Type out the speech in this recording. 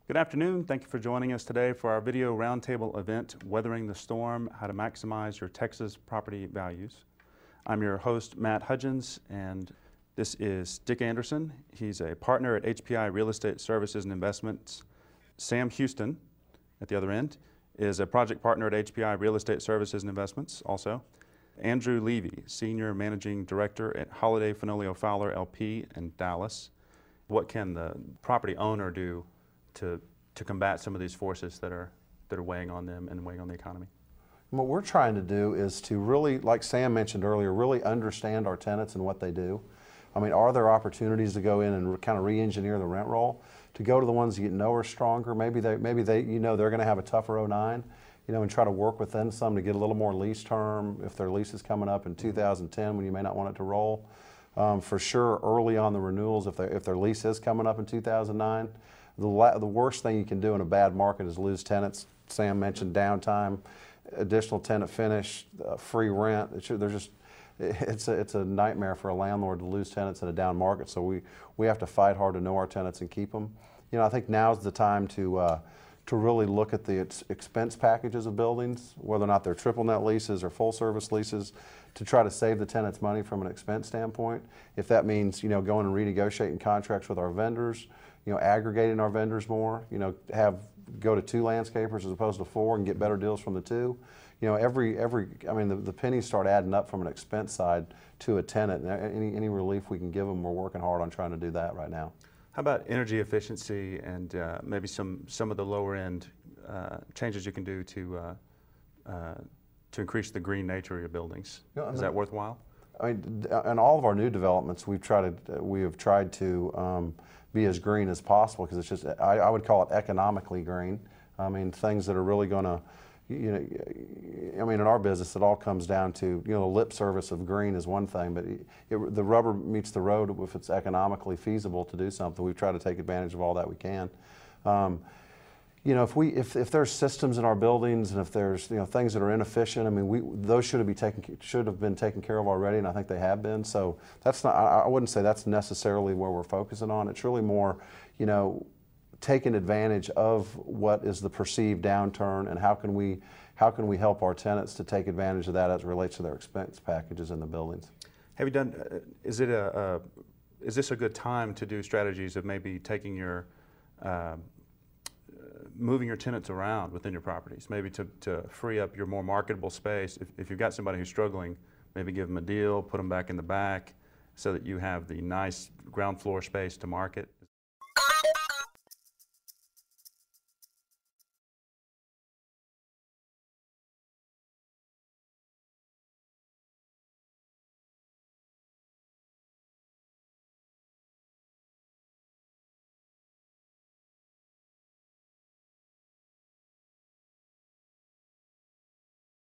Good afternoon. Thank you for joining us today for our video roundtable event, Weathering the Storm, How to Maximize Your Texas Property Values. I'm your host, Matt Hudgens, and this is Dick Anderson. He's a partner at HPI Real Estate Services and Investments. Sam Houston, at the other end, is a project partner at HPI Real Estate Services and Investments also. Andrew Levy, Senior Managing Director at Holiday Fanolio Fowler LP in Dallas. What can the property owner do to combat some of these forces that are weighing on them and weighing on the economy? What we're trying to do is to really, like Sam mentioned earlier, really understand our tenants and what they do. I mean, are there opportunities to go in and kind of re-engineer the rent roll, to go to the ones you know are stronger? Maybe they you know they're going to have a tougher 09, and try to work within some to get a little more lease term if their lease is coming up in 2010 when you may not want it to roll. For sure, early on the renewals, if their lease is coming up in 2009. The worst thing you can do in a bad market is lose tenants. Sam mentioned downtime, additional tenant finish, free rent. It's a nightmare for a landlord to lose tenants in a down market. So we have to fight hard to know our tenants and keep them. I think now's the time to really look at the expense packages of buildings, whether or not they're triple net leases or full service leases, to try to save the tenants money from an expense standpoint. If that means going and renegotiating contracts with our vendors, aggregating our vendors more, go to 2 landscapers as opposed to 4 and get better deals from the 2. The pennies start adding up from an expense side to a tenant. And any relief we can give them, we're working hard on trying to do that right now. How about energy efficiency and maybe some of the lower end changes you can do to increase the green nature of your buildings? Is that worthwhile? In all of our new developments, we have tried to be as green as possible, because it's just, I would call it economically green. Things that are really going to, in our business, it all comes down to, the lip service of green is one thing, but the rubber meets the road if it's economically feasible to do something. We've tried to take advantage of all that we can. If there's systems in our buildings and if there's things that are inefficient, those should have been taken care of already, and I think they have been. So that's not, I wouldn't say that's necessarily where we're focusing on. It's really more, taking advantage of what is the perceived downturn, and how can we help our tenants to take advantage of that as it relates to their expense packages in the buildings. Have you done? Is this a good time to do strategies of maybe taking your moving your tenants around within your properties, maybe to free up your more marketable space? If you've got somebody who's struggling, maybe give them a deal, put them back in the back so that you have the nice ground floor space to market.